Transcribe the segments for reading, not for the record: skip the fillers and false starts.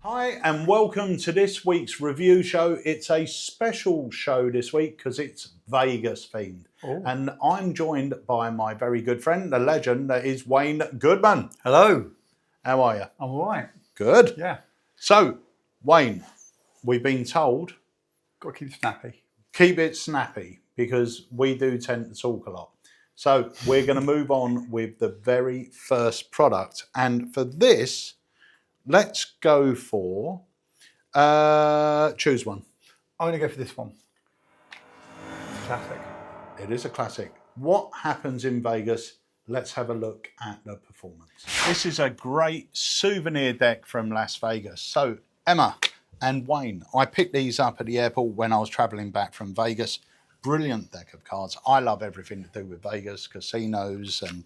Hi and welcome to this week's review show. It's a special show this week because it's Vegas themed. Oh. And I'm joined by my very good friend, the legend that is Wayne Goodman. Hello. How are you? I'm all right. Good. Yeah. So, Wayne, we've been told Got to keep snappy. keep it snappy because we do tend to talk a lot. So we're going to move on with the very first product. And for this, let's go for, choose one. I'm going to go for this one. Classic. It is a classic. What happens in Vegas? Let's have a look at the performance. This is a great souvenir deck from Las Vegas. So Emma and Wayne, I picked these up at the airport when I was traveling back from Vegas. Brilliant deck of cards. I love everything to do with Vegas, casinos and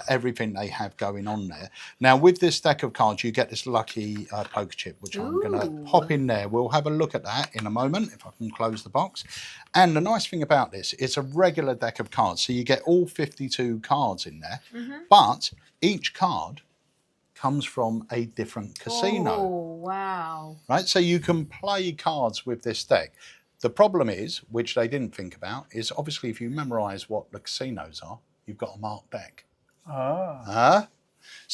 everything they have going on there. Now with this deck of cards, you get this lucky poker chip, which I'm going to pop in there. We'll have a look at that in a moment, if I can close the box. And the nice thing about this, it's a regular deck of cards. So you get all 52 cards in there, but each card comes from a different casino. Oh, wow. Right, so you can play cards with this deck. The problem is, which they didn't think about, is obviously if you memorise what the casinos are, you've got a marked deck. But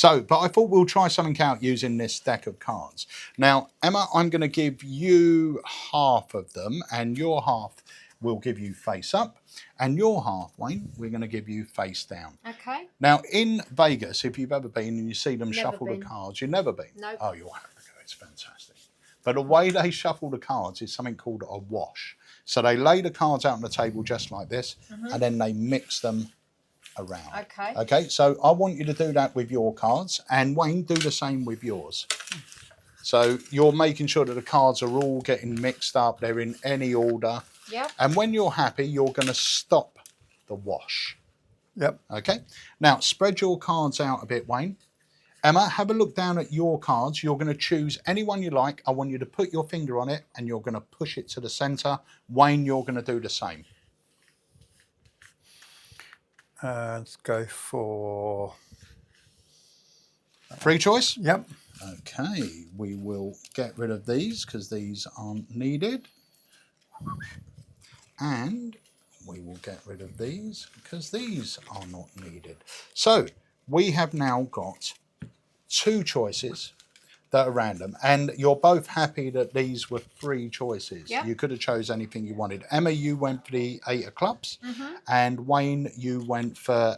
I thought we'll try something out using this deck of cards. Now, Emma, I'm going to give you half of them, and your half will give you face up, and your half, Wayne, we're going to give you face down. Okay. Now, in Vegas, if you've ever been and you see them shuffle been. the cards, you've never been? No. Oh, you'll have to go. It's fantastic. But the way they shuffle the cards is something called a wash. So they lay the cards out on the table just like this, and then they mix them around. Okay. Okay, so I want you to do that with your cards, and Wayne, do the same with yours. So you're making sure that the cards are all getting mixed up, they're in any order. Yep. And when you're happy, you're going to stop the wash. Yep. Okay, now spread your cards out a bit, Wayne. Emma, have a look down at your cards. You're going to choose any one you like. I want you to put your finger on it and you're going to push it to the centre. Wayne, you're going to do the same. Let's go for... Free choice? Yep. Okay, we will get rid of these because these aren't needed. And we will get rid of these because these are not needed. So we have now got two choices that are random, and you're both happy that these were three choices. Yep. You could have chose anything you wanted. Emma, you went for the 8 of clubs, and Wayne, you went for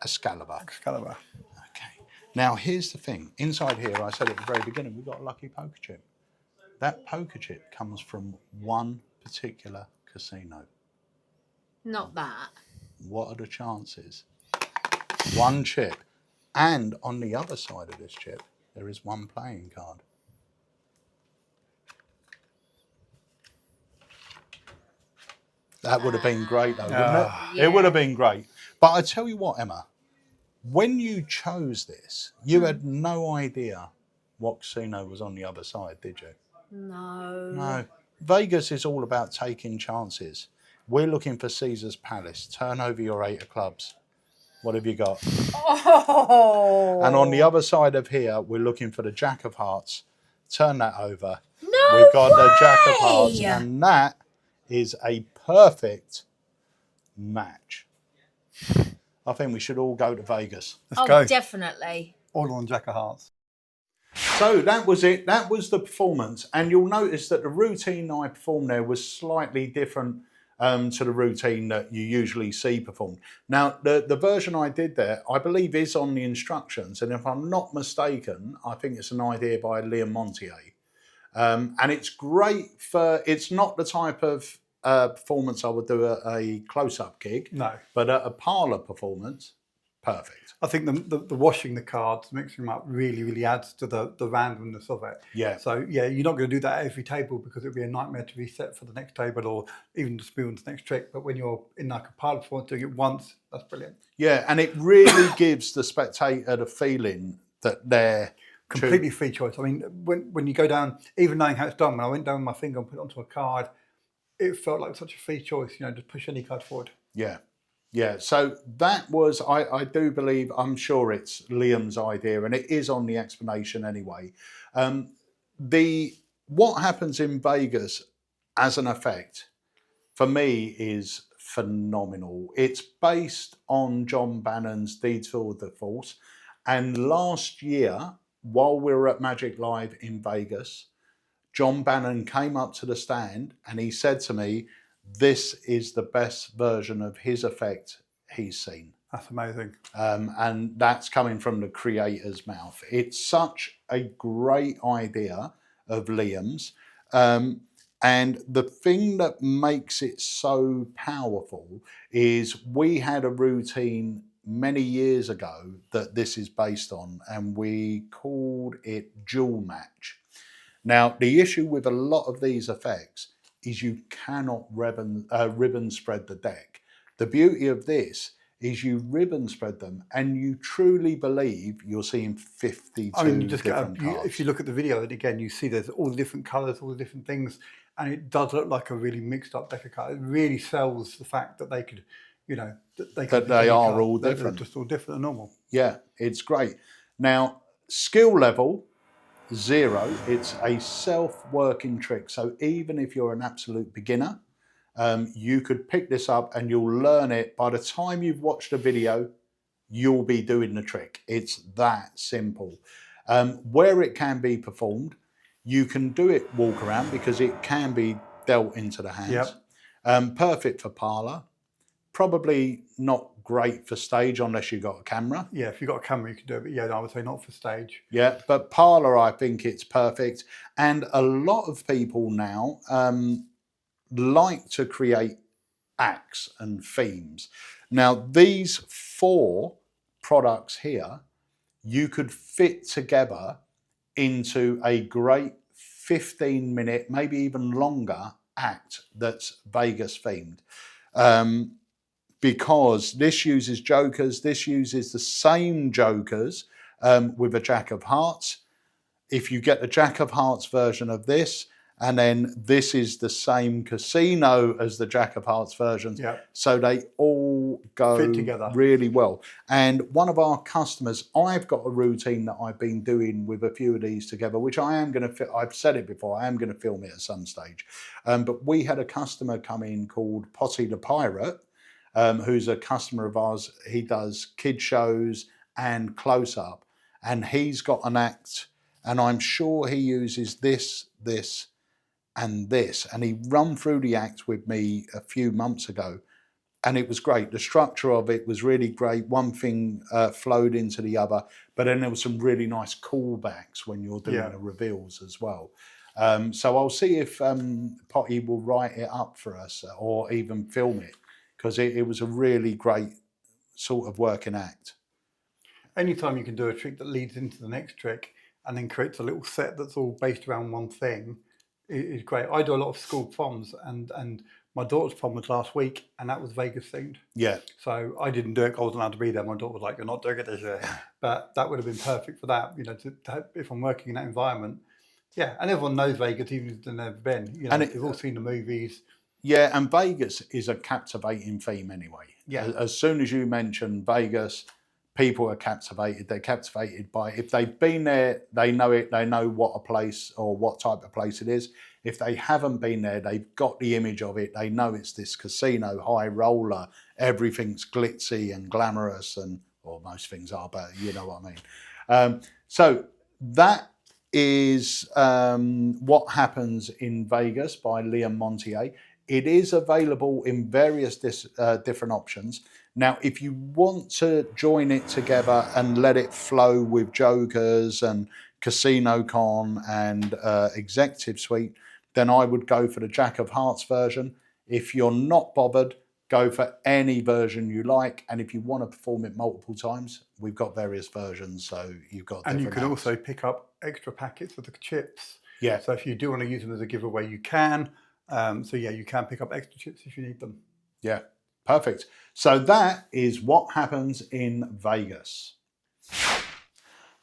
Excalibur. Excalibur. Okay. Now here's the thing. Inside here, I said at the very beginning, we've got a lucky poker chip. That poker chip comes from one particular casino. Not that. What are the chances? One chip. And on the other side of this chip, there is one playing card. That would have been great though, wouldn't it? Yeah. It would have been great. But I tell you what, Emma, when you chose this, you had no idea what casino was on the other side, did you? No. No. Vegas is all about taking chances. We're looking for Caesar's Palace. Turn over your 8 of clubs. What have you got? Oh. And on the other side of here, we're looking for the Jack of Hearts. Turn that over. No We've got way! the Jack of Hearts, and that is a perfect match. I think we should all go to Vegas. Let's go. Definitely. All on Jack of Hearts. So that was it. That was the performance. And you'll notice that the routine I performed there was slightly different to the routine that you usually see performed. Now, the version I did there, I believe is on the instructions. And if I'm not mistaken, I think it's an idea by Montier. And it's great for, it's not the type of performance I would do at a close-up gig. No. But at a parlour performance, perfect. I think the washing the cards, mixing them up, really adds to the randomness of it. Yeah. So, yeah, you're not going to do that at every table because it would be a nightmare to reset for the next table or even to spoon the next trick. But when you're in like a parlour performance doing it once, that's brilliant. Yeah, and it really gives the spectator the feeling that they're Completely free choice. I mean, when you go down, even knowing how it's done, when I went down with my finger and put it onto a card, it felt like such a free choice, you know, just push any card forward. Yeah. Yeah, so that was, I do believe, I'm sure it's Liam's idea, and it is on the explanation anyway. what happens in Vegas as an effect, for me, is phenomenal. It's based on John Bannon's Deeds for the Force. And last year, while we were at Magic Live in Vegas, John Bannon came up to the stand and he said to me, this is the best version of his effect he's seen. That's amazing. And that's coming from the creator's mouth. It's such a great idea of Liam's. And the thing that makes it so powerful is we had a routine many years ago that this is based on, and we called it Duel Match. Now, the issue with a lot of these effects is you cannot ribbon spread the deck. The beauty of this is you ribbon spread them and you truly believe you're seeing 52 different cards. If you look at the video, and again, you see there's all the different colours, all the different things, and it does look like a really mixed up deck of cards. It really sells the fact that they could, that they are all different. They're just all different and normal. Yeah, it's great. Now, skill level, 0. It's a self-working trick. So even if you're an absolute beginner, you could pick this up and you'll learn it. By the time you've watched a video, you'll be doing the trick. It's that simple. Where it can be performed, you can do it walk around because it can be dealt into the hands. Yep. Perfect for parlour. Probably not great for stage unless you've got a camera. Yeah, if you've got a camera, you can do it. But yeah, I would say not for stage. Yeah, but parlour, I think it's perfect. And a lot of people now like to create acts and themes. Now, these 4 products here, you could fit together into a great 15-minute, maybe even longer act that's Vegas themed. Because this uses Jokerz, this uses the same Jokerz with a Jack of Hearts. If you get the Jack of Hearts version of this, and then this is the same casino as the Jack of Hearts versions. Yep. So they all go fit together really well. And one of our customers, I've got a routine that I've been doing with a few of these together, which I am going to, I've said it before, I am going to film it at some stage. But we had a customer come in called Potty the Pirate, who's a customer of ours. He does kid shows and close-up. And he's got an act, and I'm sure he uses this, and this, and he run through the act with me a few months ago, and it was great. The structure of it was really great. One thing flowed into the other, but then there was some really nice callbacks when you're doing the reveals as well. So I'll see if Potty will write it up for us or even film it, because it was a really great sort of working act. Anytime you can do a trick that leads into the next trick and then creates a little set that's all based around one thing, is great. I do a lot of school proms, and my daughter's prom was last week, and that was Vegas themed. Yeah. So I didn't do it. I wasn't allowed to be there. My daughter was like, "You're not doing it this year," but that would have been perfect for that. If I'm working in that environment, yeah. And everyone knows Vegas, even if they've never been. And they've all seen the movies. Yeah, and Vegas is a captivating theme anyway. Yeah. As soon as you mention Vegas, people are captivated. They're captivated by it. If they've been there, they know it. They know what a place or what type of place it is. If they haven't been there, they've got the image of it. They know it's this casino, high roller. Everything's glitzy and glamorous, or most things are, but you know what I mean. So that is what happens in Vegas by Liam Montier. It is available in various different options. Now, if you want to join it together and let it flow with Jokerz and Casino Con and Executive Suite, then I would go for the Jack of Hearts version. If you're not bothered, go for any version you like. And if you want to perform it multiple times, we've got various versions. So you've got And you different can apps. also pick up extra packets of the chips. Yeah. So if you do want to use them as a giveaway, you can. So yeah, you can pick up extra chips if you need them. Yeah, perfect. So that is what happens in Vegas.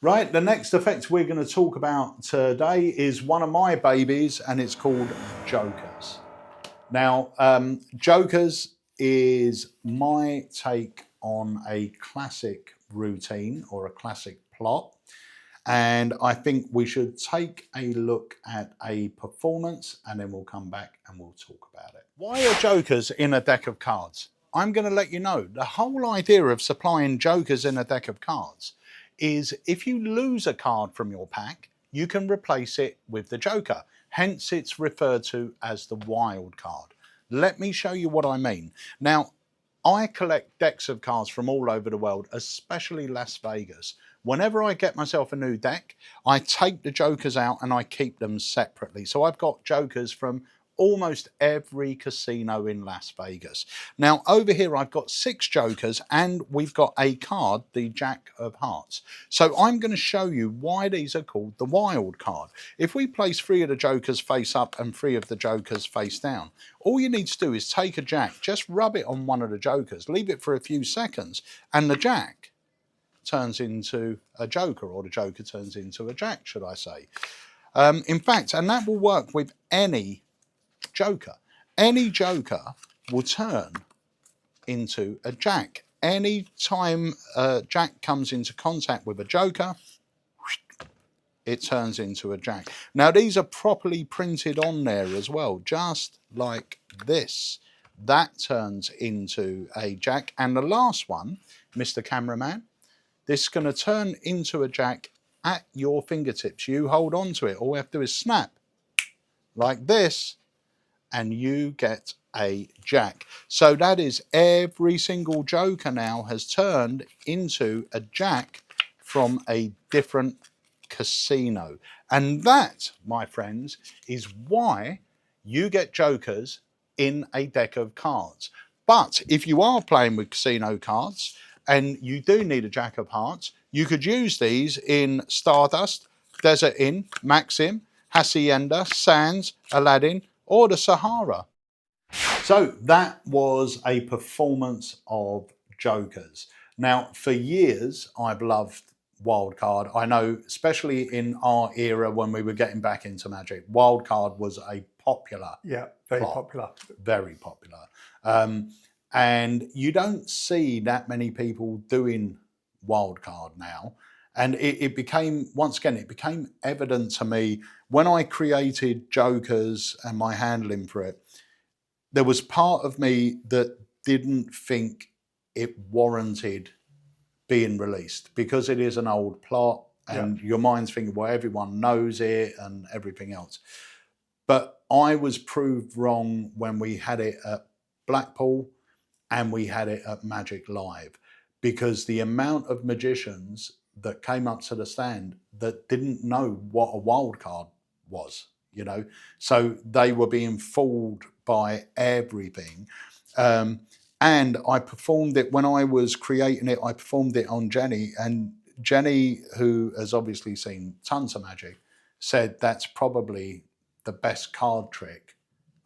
Right, the next effect we're going to talk about today is one of my babies, and it's called Jokerz. Now, Jokerz is my take on a classic routine or a classic plot. And I think we should take a look at a performance and then we'll come back and we'll talk about it. Why are jokers in a deck of cards? I'm going to let you know. The whole idea of supplying jokers in a deck of cards is if you lose a card from your pack, you can replace it with the joker. Hence it's referred to as the wild card. Let me show you what I mean. Now, I collect decks of cards from all over the world, especially Las Vegas. Whenever I get myself a new deck, I take the jokers out and I keep them separately. So I've got jokers from almost every casino in Las Vegas. Now over here I've got 6 jokers and we've got a card, the Jack of Hearts. So I'm going to show you why these are called the wild card. If we place 3 of the jokers face up and 3 of the jokers face down, all you need to do is take a jack, just rub it on one of the jokers, leave it for a few seconds, and the jack turns into a joker, or the joker turns into a jack, should I say. In fact, and that will work with any joker. Any joker will turn into a jack. Any time a jack comes into contact with a joker, it turns into a jack. Now these are properly printed on there as well, just like this. That turns into a jack. And the last one, Mr. Cameraman, this is going to turn into a jack at your fingertips. You hold on to it. All we have to do is snap like this, and you get a jack. So that is every single joker now has turned into a jack from a different casino. And that, my friends, is why you get jokers in a deck of cards. But if you are playing with casino cards and you do need a Jack of Hearts, you could use these in Stardust, Desert Inn, Maxim, Hacienda, Sands, Aladdin, or the Sahara. So that was a performance of jokers. Now, for years, I've loved Wildcard. I know, especially in our era when we were getting back into Magic, Wildcard was a popular very plot. popular. Very popular. And you don't see that many people doing Wildcard now. And it became, once again, it became evident to me when I created Jokers and my handling for it, there was part of me that didn't think it warranted being released because it is an old plot and your mind's thinking, well, everyone knows it and everything else. But I was proved wrong when we had it at Blackpool and we had it at Magic Live, because the amount of magicians that came up to the stand that didn't know what a wild card was, you know, so they were being fooled by everything. And I performed it when I was creating it. I performed it on Jenny, and Jenny, who has obviously seen tons of Magic, said that's probably the best card trick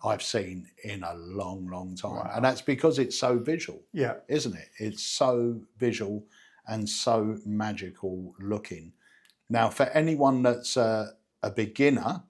I've seen in a long, long time. Wow. And that's because it's so visual, isn't it? It's so visual and so magical looking. Now, for anyone that's a beginner,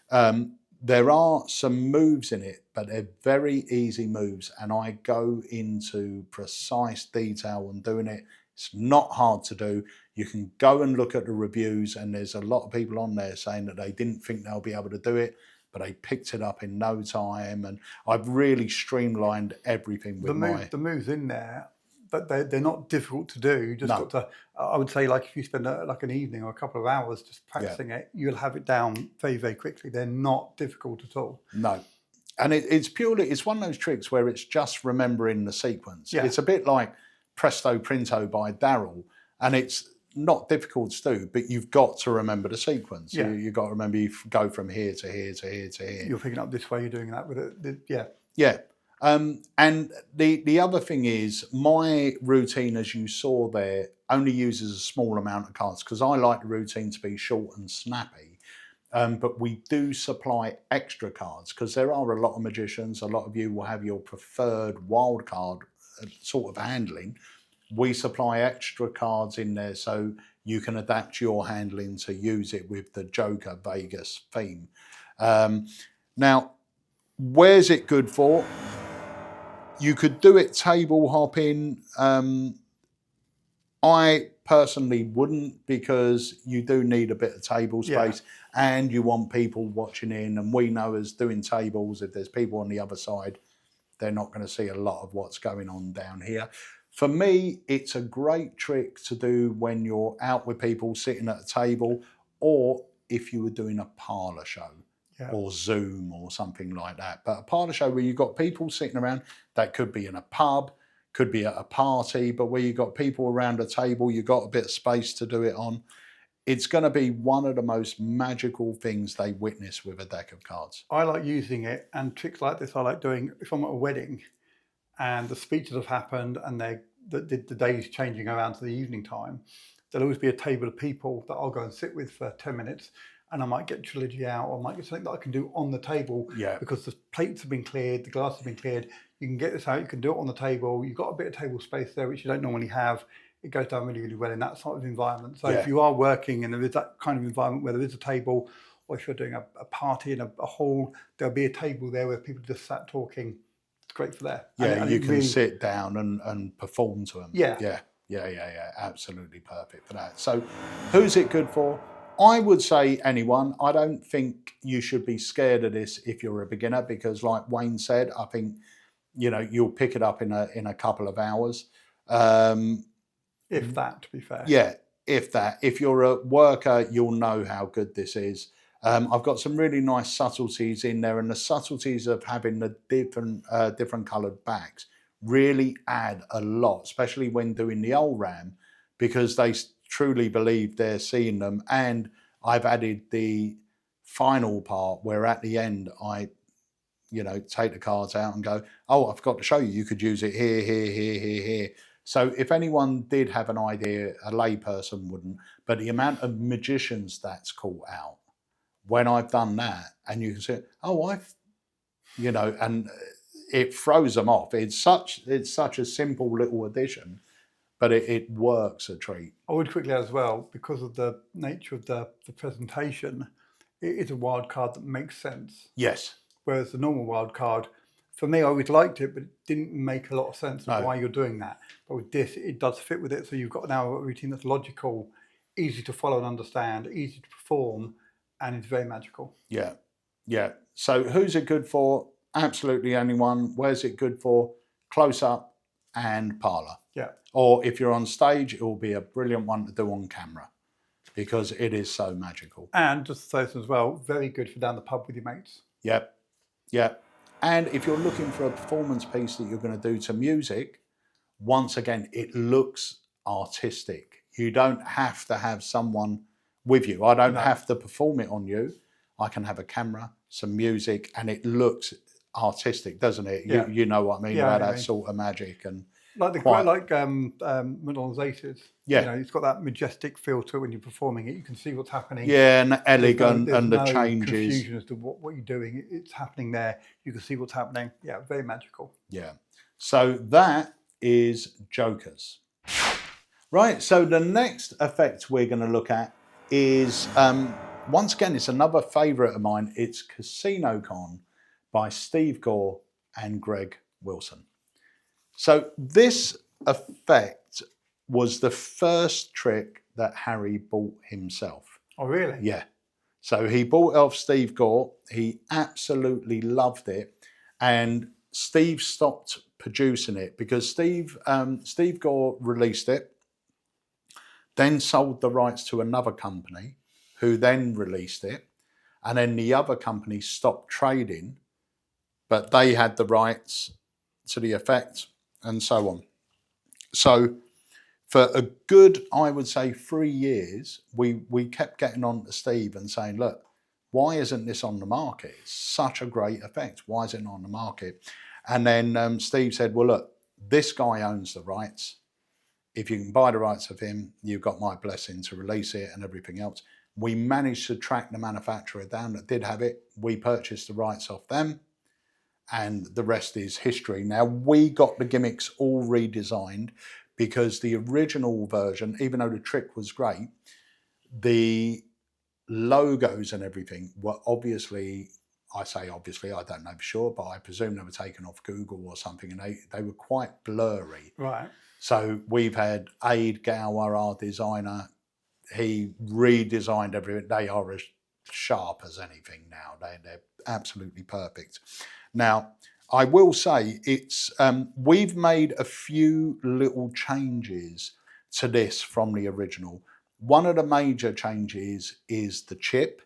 there are some moves in it, but they're very easy moves. And I go into precise detail on doing it. It's not hard to do. You can go and look at the reviews, and there's a lot of people on there saying that they didn't think they'll be able to do it, but they picked it up in no time. And I've really streamlined everything with the moves in there, but they're not difficult to do. You just got to, I would say, like if you spend like an evening or a couple of hours just practicing it, you'll have it down very, very quickly. They're not difficult at all. No. And it's purely, it's one of those tricks where it's just remembering the sequence. It's a bit like Presto Printo by Daryl, and it's not difficult to do, but you've got to remember the sequence. You've got to remember you go from here to here to here to here. You're picking up this way, you're doing that with it. Yeah. And the other thing is, my routine, as you saw there, only uses a small amount of cards because I like the routine to be short and snappy. But we do supply extra cards because there are a lot of magicians. A lot of you will have your preferred wild card sort of handling. We supply extra cards in there so you can adapt your handling to use it with the Joker Vegas theme. Now, where's it good for? You could do it table hopping. I personally wouldn't, because you do need a bit of table space and you want people watching in. And we know as doing tables, if there's people on the other side, they're not going to see a lot of what's going on down here. For me, it's a great trick to do when you're out with people sitting at a table, or if you were doing a parlour show or Zoom or something like that. But a parlour show where you've got people sitting around, that could be in a pub, could be at a party, but where you've got people around a table, you've got a bit of space to do it on. It's going to be one of the most magical things they witness with a deck of cards. I like using it, and tricks like this I like doing if I'm at a wedding and the speeches have happened and the day's changing around to the evening time. There'll always be a table of people that I'll go and sit with for 10 minutes, and I might get trilogy out, or I might get something that I can do on the table because the plates have been cleared, the glass has been cleared. You can get this out, you can do it on the table. You've got a bit of table space there, which you don't normally have. It goes down really, really well in that sort of environment. So if you are working and there is that kind of environment where there is a table, or if you're doing a party in a hall, there'll be a table there where people just sat talking. It's great for that. Yeah, you can really sit down and perform to them. Yeah. Absolutely perfect for that. So who's it good for? I would say anyone. I don't think you should be scared of this if you're a beginner, because like Wayne said, I think, you'll pick it up in a couple of hours. If that, to be fair. Yeah, if that. If you're a worker, you'll know how good this is. I've got some really nice subtleties in there, and the subtleties of having the different coloured backs really add a lot, especially when doing the OLRAM, because they truly believe they're seeing them. And I've added the final part where at the end I take the cards out and go, oh, I forgot to show you, you could use it here, here, here, here, here. So if anyone did have an idea, a layperson wouldn't, but the amount of magicians that's caught out when I've done that, and you can say, oh, and it throws them off. It's such a simple little addition, but it works a treat. I would quickly add as well, because of the nature of the presentation, it is a wild card that makes sense. Yes. Whereas the normal wild card, for me, I always liked it, but it didn't make a lot of sense of why you're doing that. But with this, it does fit with it. So you've got now a routine that's logical, easy to follow and understand, easy to perform, and it's very magical. Yeah. So who's it good for? Absolutely anyone. Where's it good for? Close up and parlour. Yeah. Or if you're on stage, it will be a brilliant one to do on camera, because it is so magical. And just to say this as well, very good for down the pub with your mates. Yep. And if you're looking for a performance piece that you're going to do to music, once again, it looks artistic. You don't have to have someone with you. I don't have to perform it on you. I can have a camera, some music, and it looks artistic, doesn't it? Yeah. You know what I mean about that sort of magic. And like Madonna's Aces. Yeah. It's got that majestic feel to it when you're performing it. You can see what's happening. Yeah, and elegant, there's and the no changes. Confusion as to what you're doing. It's happening there. You can see what's happening. Yeah, very magical. Yeah. So that is Jokerz. Right, so the next effect we're going to look at is, once again, it's another favourite of mine. It's Casino Con by Steve Gore and Greg Wilson. So this effect was the first trick that Harry bought himself. Oh, really? Yeah. So he bought it off Steve Gore. He absolutely loved it. And Steve stopped producing it because Steve Gore released it, then sold the rights to another company who then released it. And then the other company stopped trading, but they had the rights to the effect and so on. So for a good, I would say, 3 years, we kept getting on to Steve and saying, look, why isn't this on the market? It's such a great effect. Why is it not on the market? And then Steve said, well, look, this guy owns the rights. If you can buy the rights of him, you've got my blessing to release it and everything else. We managed to track the manufacturer down that did have it. We purchased the rights off them, and the rest is history. Now, we got the gimmicks all redesigned because the original version, even though the trick was great, the logos and everything were obviously I say obviously, I don't know for sure, but I presume they were taken off Google or something, and they were quite blurry. Right. So we've had Aid Gower, our designer, he redesigned everything. They are as sharp as anything now. They're absolutely perfect. Now, I will say it's we've made a few little changes to this from the original. One of the major changes is the chip.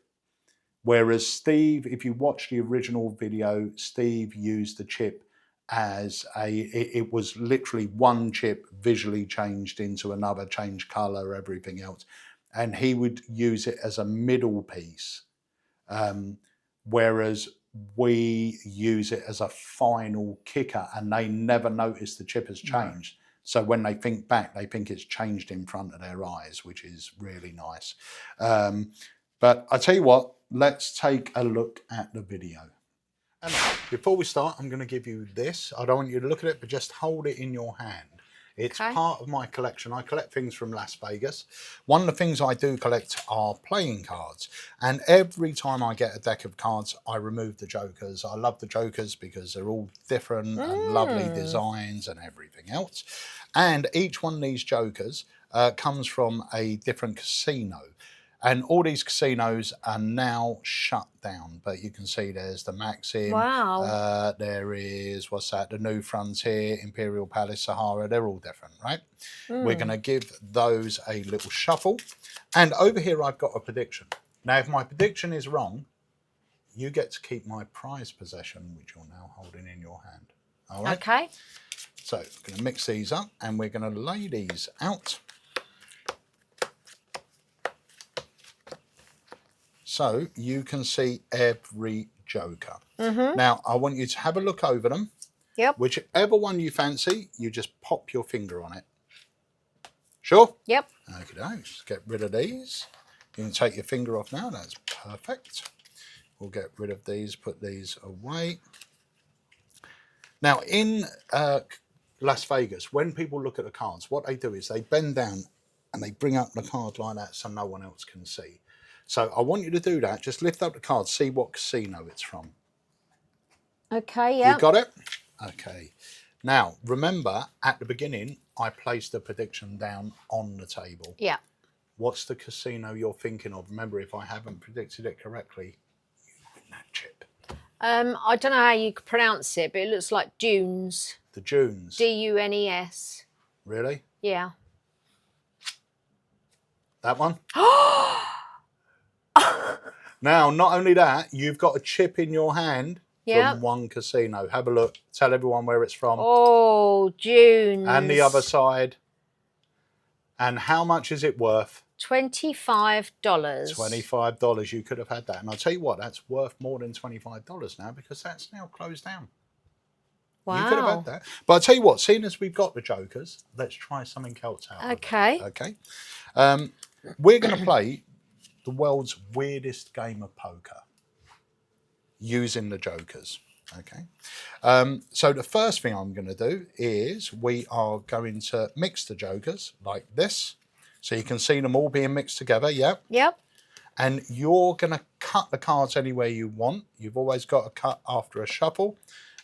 Whereas Steve, if you watch the original video, Steve used the chip as it was literally one chip visually changed into another, changed color, everything else. And he would use it as a middle piece. Whereas we use it as a final kicker, and they never notice the chip has changed. No. So when they think back, they think it's changed in front of their eyes, which is really nice. But I tell you what, let's take a look at the video. And before we start, I'm going to give you this. I don't want you to look at it, but just hold it in your hand. It's part of my collection. I collect things from Las Vegas. One of the things I do collect are playing cards. And every time I get a deck of cards, I remove the Jokerz. I love the Jokerz because they're all different and lovely designs and everything else. And each one of these Jokerz comes from a different casino. And all these casinos are now shut down. But you can see there's the Maxim. Wow. There is, what's that? The New Frontier, Imperial Palace, Sahara. They're all different, right? We're going to give those a little shuffle. And over here, I've got a prediction. Now, if my prediction is wrong, you get to keep my prize possession, which you're now holding in your hand. All right? Okay. So, I'm going to mix these up and we're going to lay these out. So you can see every Joker. Now, I want you to have a look over them. Yep. Whichever one you fancy, you just pop your finger on it. Sure? Yep. Okay, let's get rid of these. You can take your finger off now. That's perfect. We'll get rid of these, put these away. Now, in Las Vegas, when people look at the cards, what they do is they bend down and they bring up the card like that so no one else can see. So I want you to do that. Just lift up the card, see what casino it's from. Okay, yeah. You got it? Okay. Now, remember, at the beginning, I placed the prediction down on the table. Yeah. What's the casino you're thinking of? Remember, if I haven't predicted it correctly, you win that chip. I don't know how you pronounce it, but it looks like Dunes. The Dunes. D-U-N-E-S. Really? Yeah. That one? Now, not only that, you've got a chip in your hand from one casino. Have a look. Tell everyone where it's from. Oh, Dunes. And the other side. And how much is it worth? $25. $25. You could have had that. And I'll tell you what, that's worth more than $25 now because that's now closed down. Wow. You could have had that. But I'll tell you what, seeing as we've got the Jokerz, let's try something else out. Okay. Okay. We're going to play the world's weirdest game of poker using the Jokerz. Okay. So the first thing I'm going to do is we are going to mix the Jokerz like this. So you can see them all being mixed together. Yeah. Yep. And you're going to cut the cards anywhere you want. You've always got to cut after a shuffle.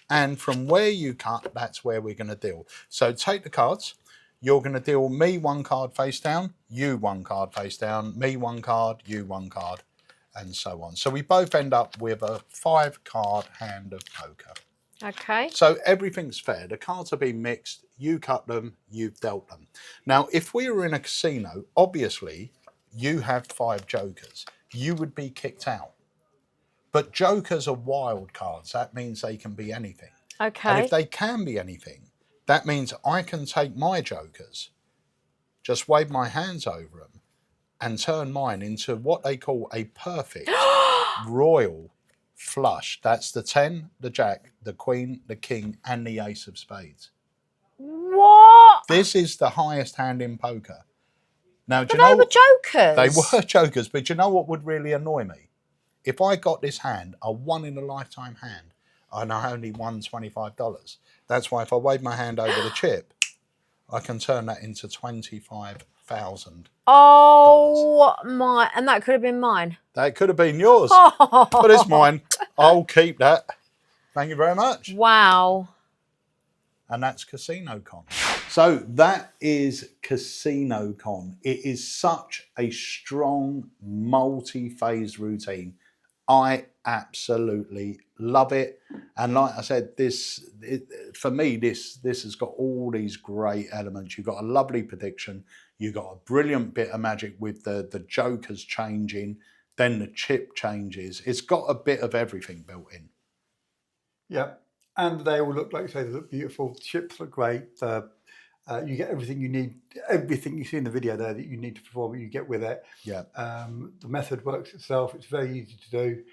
And from where you cut, that's where we're going to deal. So take the cards. You're going to deal me one card face down, you one card face down, me one card, you one card, and so on. So we both end up with a 5-card hand of poker. Okay. So everything's fair. The cards are being mixed. You cut them, you've dealt them. Now, if we were in a casino, obviously, you have 5 Jokerz. You would be kicked out. But Jokerz are wild cards. That means they can be anything. Okay. And if they can be anything, that means I can take my Jokerz, just wave my hands over them, and turn mine into what they call a perfect royal flush. That's the 10, the jack, the queen, the king, and the ace of spades. What? This is the highest hand in poker. Now, But they were Jokerz. They were Jokerz, but do you know what would really annoy me? If I got this hand, a one-in-a-lifetime hand, and I only won $25. That's why if I wave my hand over the chip, I can turn that into $25,000. Oh my! And that could have been mine. That could have been yours, but it's mine. I'll keep that. Thank you very much. Wow. And that's Casino Con. So that is Casino Con. It is such a strong multi-phase routine. I absolutely love it. And like I said, for me, this has got all these great elements. You've got a lovely prediction. You've got a brilliant bit of magic with the Jokerz changing, then the chip changes. It's got a bit of everything built in. Yeah, and they all look, like you say, they look beautiful. The chips look great. You get everything you need, everything you see in the video there that you need to perform, you get with it. Yeah. The method works itself. It's very easy to do,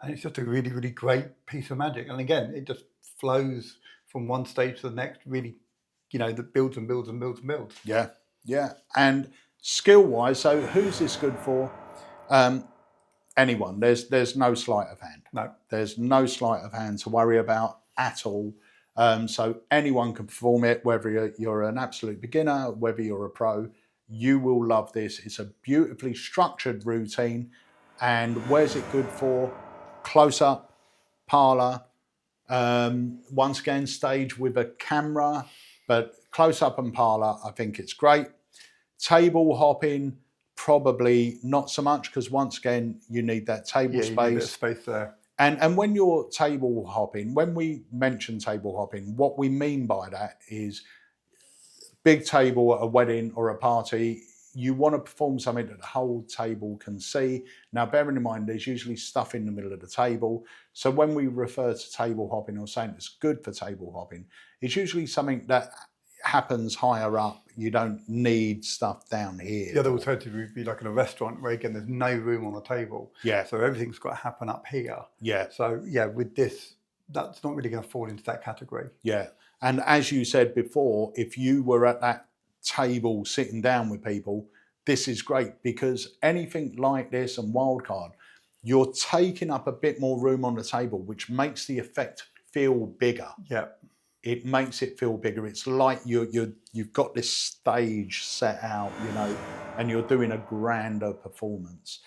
and it's just a really, really great piece of magic. And again, it just flows from one stage to the next. Really, that builds and builds and builds and builds. Yeah, yeah. And skill-wise, so who's this good for? Anyone. There's no sleight of hand. No. There's no sleight of hand to worry about at all. So anyone can perform it, whether you're an absolute beginner, whether you're a pro, you will love this. It's a beautifully structured routine. And where's it good for? Close up, parlor, once again, stage with a camera, but close up and parlor, I think it's great. Table hopping, probably not so much, because once again, you need that table space. You need a bit of space there. And when you're table hopping, when we mention table hopping, what we mean by that is big table at a wedding or a party, you want to perform something that the whole table can see. Now, bearing in mind, there's usually stuff in the middle of the table. So when we refer to table hopping or saying it's good for table hopping, it's usually something that happens higher up. You don't need stuff down here. The other alternative would be like in a restaurant where, again, there's no room on the table. Yeah. So everything's got to happen up here. Yeah. So, yeah, with this, that's not really going to fall into that category. Yeah. And as you said before, if you were at that table sitting down with people, this is great, because anything like this and wildcard, you're taking up a bit more room on the table, which makes the effect feel bigger. Yeah. It makes it feel bigger. It's like you've got this stage set out, and you're doing a grander performance.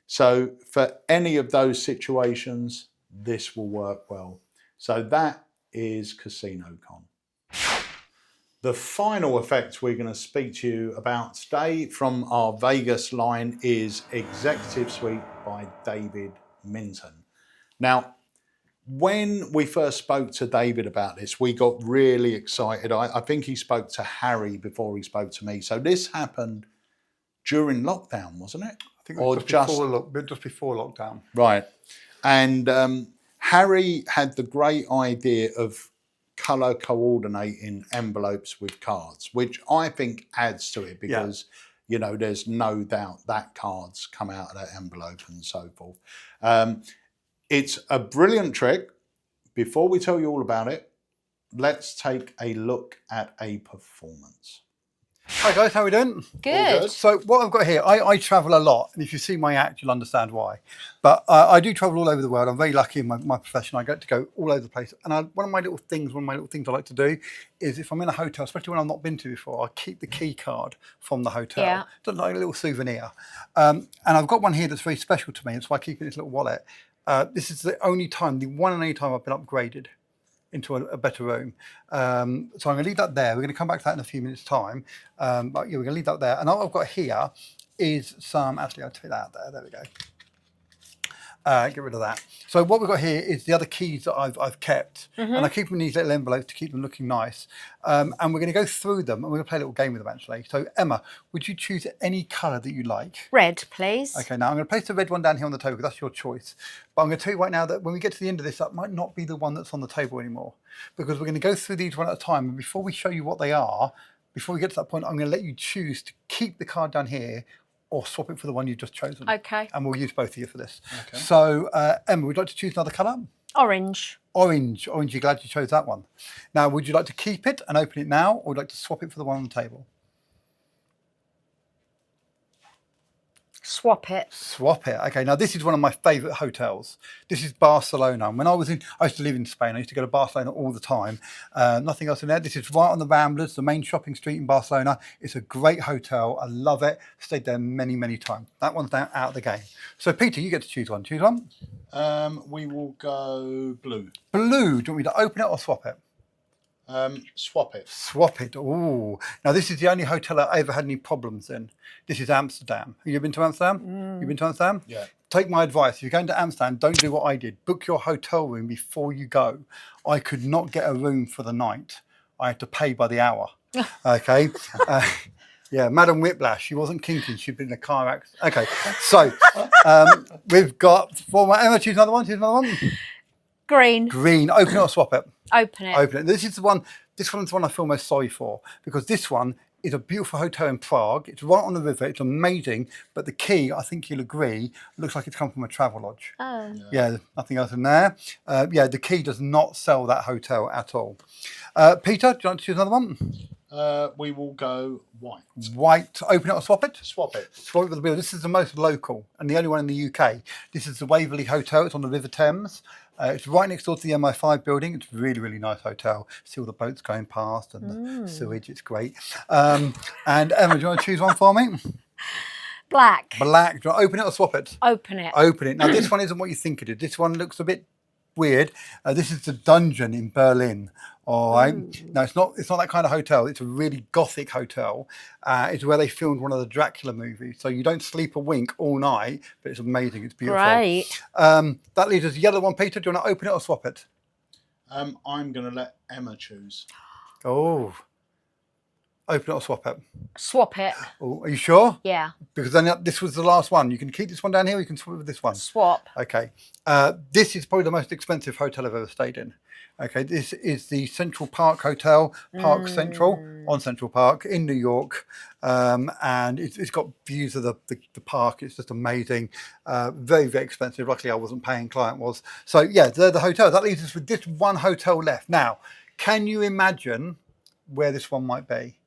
So for any of those situations, this will work well. So that is Casino Con. The final effect we're going to speak to you about today from our Vegas line is Executive Suite by David Minton. Now, when we first spoke to David about this, we got really excited. I think he spoke to Harry before he spoke to me. So this happened during lockdown, wasn't it? I think it was just before lockdown. Right. And Harry had the great idea of colour coordinating envelopes with cards, which I think adds to it, because there's no doubt that cards come out of that envelope and so forth. It's a brilliant trick. Before we tell you all about it, let's take a look at a performance. Hi guys, how are we doing? Good. So what I've got here, I travel a lot, and if you see my act, you'll understand why. But I do travel all over the world. I'm very lucky in my profession. I get to go all over the place. And one of my little things I like to do is, if I'm in a hotel, especially when I've not been to before, I keep the key card from the hotel. Yeah. Just like a little souvenir. And I've got one here that's very special to me. That's why I keep it in this little wallet. This is the one and only time I've been upgraded into a better room. So I'm going to leave that there. We're going to come back to that in a few minutes' time. But yeah, we're going to leave that there. And all I've got here is some, actually I'll take that out there. There we go. Get rid of that. So what we've got here is the other keys that I've kept. And I keep them in these little envelopes to keep them looking nice. And we're going to go through them, and we're going to play a little game with them, actually. So Emma, would you choose any colour that you like? Red, please. Okay, now I'm going to place the red one down here on the table, because that's your choice. But I'm going to tell you right now that when we get to the end of this, that might not be the one that's on the table anymore, because we're going to go through these one at a time. And before we show you what they are, before we get to that point, I'm going to let you choose to keep the card down here or swap it for the one you've just chosen. Okay. And we'll use both of you for this. Okay. So, Emma, would you like to choose another colour? Orange. Orange. Orange, you're glad you chose that one. Now, would you like to keep it and open it now, or would you like to swap it for the one on the table? Swap it. Swap it. Okay, now this is one of my favourite hotels. This is Barcelona. And when I used to live in Spain. I used to go to Barcelona all the time. Nothing else in there. This is right on the Ramblers, the main shopping street in Barcelona. It's a great hotel. I love it. Stayed there many, many times. That one's now out of the game. So Peter, you get to choose one. Choose one. We will go blue. Blue. Do you want me to open it or swap it? Swap it. Swap it. Ooh. Now this is the only hotel I ever had any problems in. This is Amsterdam. Have you been to Amsterdam? You've been to Amsterdam? Yeah. Take my advice. If you're going to Amsterdam, don't do what I did. Book your hotel room before you go. I could not get a room for the night. I had to pay by the hour. Okay. Yeah, Madam Whiplash. She wasn't kinky. She'd been in a car accident. Okay. So we've got Emma. Choose another one. Choose another one. Green. Green. Open it or swap it. Open it. Open it. This is the one. This one's the one I feel most sorry for because this one is a beautiful hotel in Prague. It's right on the river. It's amazing. But the key, I think you'll agree, looks like it's come from a travel lodge. Oh. Yeah, there's nothing else in there. Yeah, the key does not sell that hotel at all. Peter, do you want to choose another one? We will go white. White. Open it or swap it? Swap it. Swap it with the bill. This is the most local and the only one in the UK. This is the Waverley Hotel. It's on the River Thames. It's right next door to the MI5 building. It's a really, really nice hotel. See all the boats going past and the sewage. It's great. And Emma, do you want to choose one for me? Black. Black. Do you want to open it or swap it? Open it. Open it. Now, this one isn't what you think it is. This one looks a bit weird. This is the Dungeon in Berlin. All right. No, it's not that kind of hotel. It's a really gothic hotel. It's where they filmed one of the Dracula movies. So you don't sleep a wink all night, but it's amazing. It's beautiful. Great. That leaves us yellow one, Peter. Do you want to open it or swap it? I'm going to let Emma choose. Oh. Open it or swap it? Swap it. Oh, are you sure? Yeah. Because then this was the last one. You can keep this one down here. Or you can swap it with this one. Swap. Okay. This is probably the most expensive hotel I've ever stayed in. Okay, this is the Central Park Hotel, Park Central, on Central Park in New York. And it's got views of the park. It's just amazing. Very, very expensive. Luckily, I wasn't paying, client was. So, yeah, they're the hotel. That leaves us with this one hotel left. Now, can you imagine where this one might be?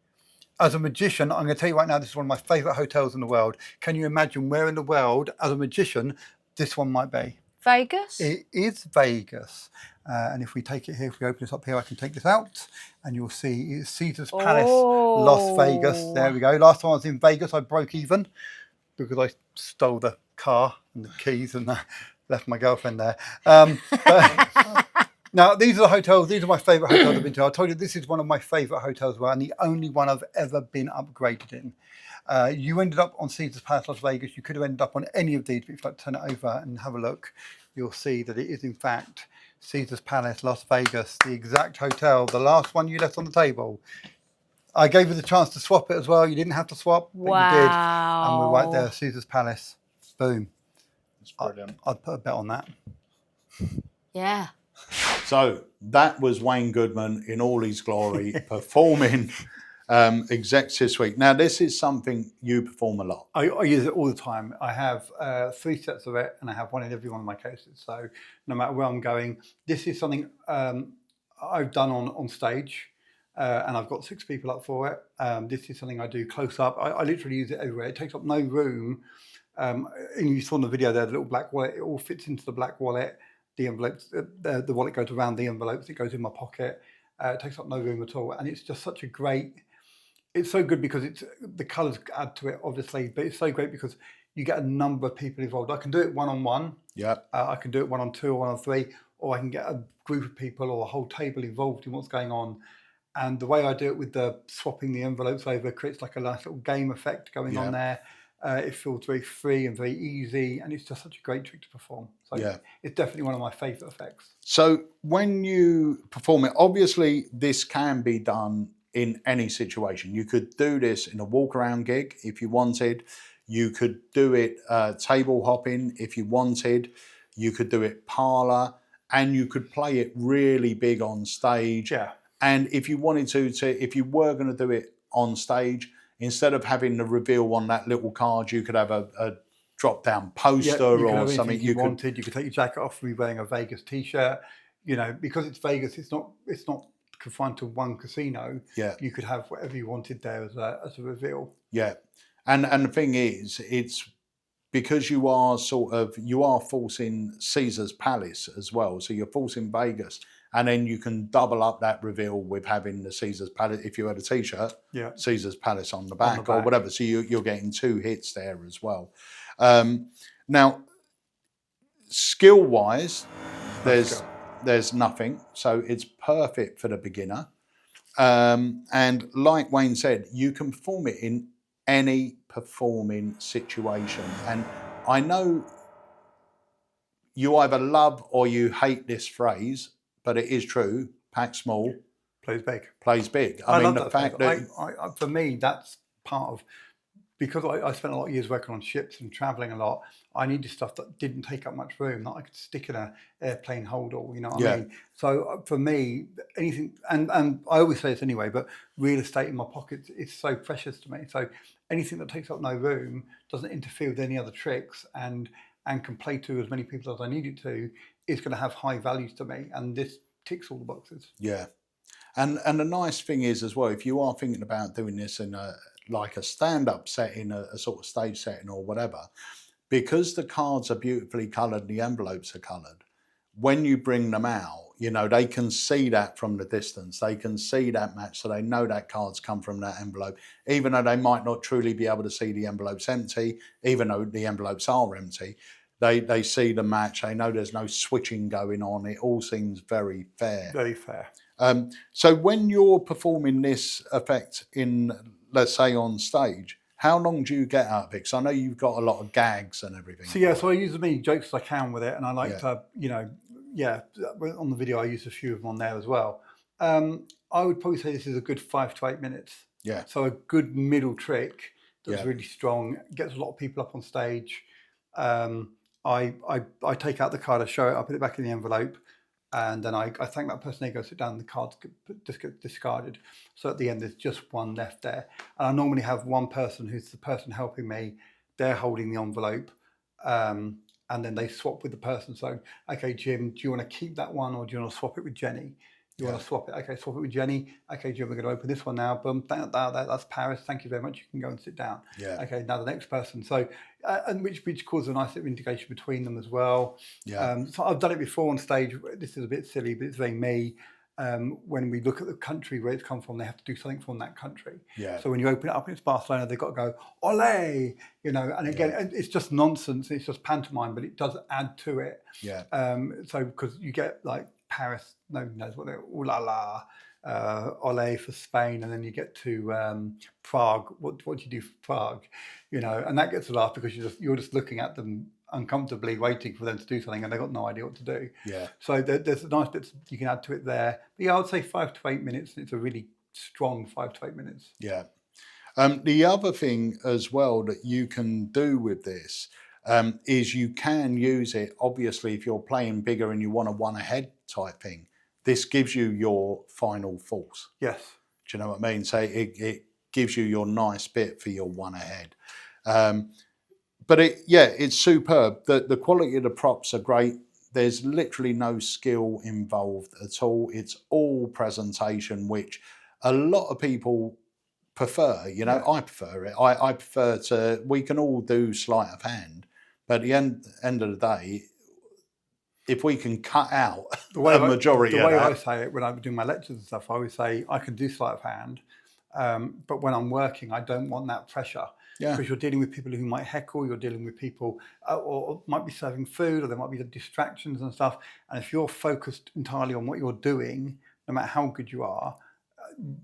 As a magician, I'm going to tell you right now, this is one of my favourite hotels in the world. Can you imagine where in the world, as a magician, this one might be? Vegas? It is Vegas. And if we take it here, if we open this up here, I can take this out and you'll see it's Caesar's Palace, Las Vegas. There we go. Last time I was in Vegas, I broke even because I stole the car and the keys and left my girlfriend there. Now, these are the hotels. These are my favourite hotels I've been to. I told you this is one of my favourite hotels as well, and the only one I've ever been upgraded in. You ended up on Caesar's Palace, Las Vegas. You could have ended up on any of these, but if you'd like to turn it over and have a look, you'll see that it is, in fact, Caesar's Palace, Las Vegas, the exact hotel, the last one you left on the table. I gave you the chance to swap it as well. You didn't have to swap, but you did. And we're right there, Caesar's Palace. Boom. It's brilliant. I'd put a bet on that. Yeah. So that was Wayne Goodman in all his glory performing Executive Suite. Now, this is something you perform a lot. I use it all the time. I have 3 sets of it and I have one in every one of my cases. So no matter where I'm going, this is something I've done on stage and I've got 6 people up for it. This is something I do close up. I literally use it everywhere. It takes up no room. And you saw in the video there, the little black wallet, it all fits into the black wallet. The envelopes, the wallet goes around the envelopes, it goes in my pocket. It takes up no room at all. And it's just such a great, it's so good because the colours add to it, obviously, but it's so great because you get a number of people involved. I can do it one-on-one. Yeah. I can do it 1-on-2 or 1-on-3, or I can get a group of people or a whole table involved in what's going on. And the way I do it with the swapping the envelopes over creates like a nice little game effect going on there. It feels very free and very easy, and it's just such a great trick to perform. So it's definitely one of my favourite effects. So when you perform it, obviously this can be done in any situation. You could do this in a walk-around gig if you wanted. You could do it table hopping if you wanted. You could do it parlour, and you could play it really big on stage. Yeah. And if you wanted to if you were going to do it on stage, instead of having the reveal on that little card, you could have a drop-down poster or something. You could take your jacket off and be wearing a Vegas T-shirt. You know, because it's Vegas, it's not confined to one casino. Yeah, you could have whatever you wanted there as a reveal. Yeah, and the thing is, it's because you are forcing Caesar's Palace as well. So you're forcing Vegas, and then you can double up that reveal with having the Caesar's Palace. If you had a T-shirt, Caesar's Palace on the back or whatever. So you're getting 2 hits there as well. Now, skill-wise, there's nothing. So it's perfect for the beginner. And like Wayne said, you can perform it in any performing situation. And I know you either love or you hate this phrase, but it is true. Pack small, plays big. Plays big. I mean, the fact that for me, that's part of, because I spent a lot of years working on ships and traveling a lot. I needed stuff that didn't take up much room, that I could stick in an airplane holder. You know what I mean? So for me, anything, and I always say this anyway, but real estate in my pockets is so precious to me. So anything that takes up no room, doesn't interfere with any other tricks, and can play to as many people as I need it to, is going to have high values to me. And this ticks all the boxes. Yeah. And the nice thing is as well, if you are thinking about doing this in a stand-up setting, a sort of stage setting or whatever, because the cards are beautifully coloured and the envelopes are coloured, when you bring them out, you know, they can see that from the distance. They can see that match, so they know that card's come from that envelope, even though they might not truly be able to see the envelopes empty, even though the envelopes are empty. They see the match, they know there's no switching going on. It all seems very fair. Very fair. So when you're performing this effect in, let's say, on stage, how long do you get out of it? Because I know you've got a lot of gags and everything. So I use as many jokes as I can with it, and I like to, on the video I use a few of them on there as well. I would probably say this is a good 5 to 8 minutes. Yeah. So a good middle trick that's really strong, gets a lot of people up on stage. I take out the card, I show it, I put it back in the envelope, and then I thank that person, they go sit down, and the cards get discarded. So at the end, there's just one left there. And I normally have one person who's the person helping me, they're holding the envelope, and then they swap with the person. So, okay, Jim, do you want to keep that one, or do you want to swap it with Jenny? You want to swap it? Okay, swap it with Jenny. Okay, Jim, we're going to open this one now. Boom, that's Paris. Thank you very much. You can go and sit down. Yeah. Okay, now the next person. So, and which causes a nice little integration between them as well. Yeah. So I've done it before on stage. This is a bit silly, but it's very me. When we look at the country where it's come from, they have to do something from that country. Yeah. So when you open it up and it's Barcelona, they've got to go, ole, you know, and again, it's just nonsense. It's just pantomime, but it does add to it. Yeah. So because you get like Paris, nobody knows what they're, ooh la la, ole for Spain, and then you get to Prague. What do you do for Prague? You know, and that gets a laugh because you're just looking at them uncomfortably waiting for them to do something, and they've got no idea what to do. Yeah. So there's nice bits you can add to it there. But yeah, I would say 5 to 8 minutes. It's a really strong 5 to 8 minutes. Yeah. The other thing as well that you can do with this is you can use it, obviously, if you're playing bigger and you want a one ahead type thing. This gives you your final force. Yes. Do you know what I mean? So it gives you your nice bit for your one ahead. But it's superb. The quality of the props are great. There's literally no skill involved at all. It's all presentation, which a lot of people prefer. You know, I prefer it. I prefer we can all do sleight of hand, but at the end of the day, if we can cut out the majority of that. The way I say it when I'm doing my lectures and stuff, I always say I can do sleight of hand, but when I'm working, I don't want that pressure. Yeah. Because you're dealing with people who might heckle, you're dealing with people or might be serving food, or there might be distractions and stuff. And if you're focused entirely on what you're doing, no matter how good you are,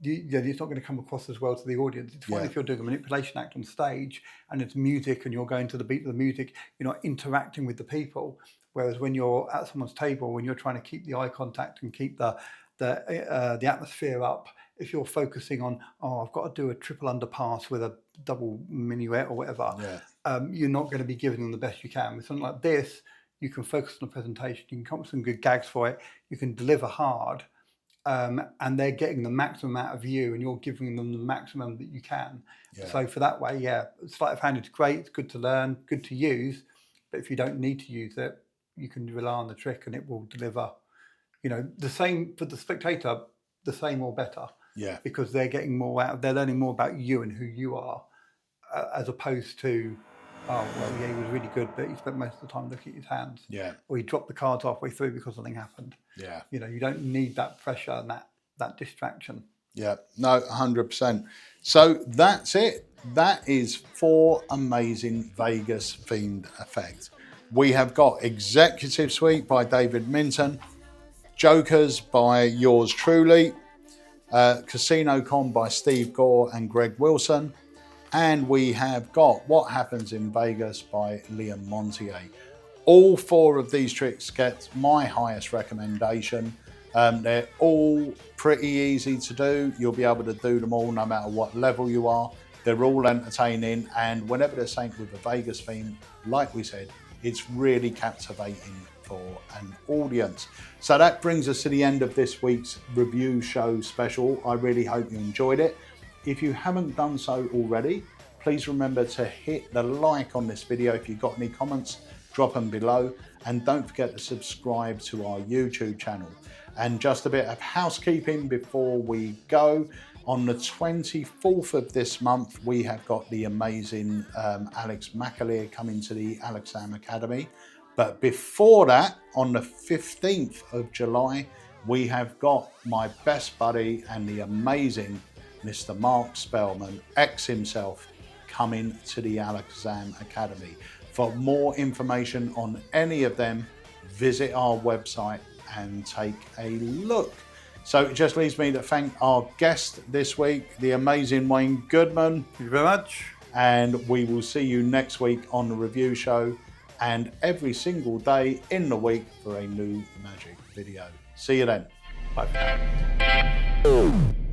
it's not going to come across as well to the audience. It's fine if you're doing a manipulation act on stage and it's music and you're going to the beat of the music, you're not interacting with the people. Whereas when you're at someone's table, when you're trying to keep the eye contact and keep the atmosphere up, if you're focusing on, I've got to do a triple underpass with a double minuet or whatever, you're not going to be giving them the best you can. With something like this, you can focus on the presentation, you can come up with some good gags for it, you can deliver hard, and they're getting the maximum out of you, and you're giving them the maximum that you can. Yeah. So for that way, sleight of hand is great, it's good to learn, good to use, but if you don't need to use it, you can rely on the trick and it will deliver, the same for the spectator, the same or better. Yeah. Because they're getting more out, they're learning more about you and who you are, as opposed to oh, well, yeah, he was really good, but he spent most of the time looking at his hands. Yeah. Or he dropped the cards halfway through because something happened. Yeah. You know, you don't need that pressure and that distraction. Yeah, no, 100%. So that's it. That is 4 amazing Vegas themed effects. We have got Executive Suite by David Minton, Jokerz by yours truly, Casino Con by Steve Gore and Greg Wilson, and we have got What Happens in Vegas by Liam Montier. All 4 of these tricks get my highest recommendation. They're all pretty easy to do. You'll be able to do them all no matter what level you are. They're all entertaining, and whenever they're synced with a Vegas theme, like we said, it's really captivating for an audience. So that brings us to the end of this week's review show special. I really hope you enjoyed it. If you haven't done so already, please remember to hit the like on this video. If you've got any comments, drop them below, and don't forget to subscribe to our YouTube channel. And just a bit of housekeeping before we go. On the 24th of this month, we have got the amazing Alex McAleer coming to the Alakazam Academy. But before that, on the 15th of July, we have got my best buddy and the amazing Mr. Mark Spellman, X himself, coming to the Alakazam Academy. For more information on any of them, visit our website and take a look. So it just leaves me to thank our guest this week, the amazing Wayne Goodman. Thank you very much. And we will see you next week on the review show and every single day in the week for a new magic video. See you then. Bye for now.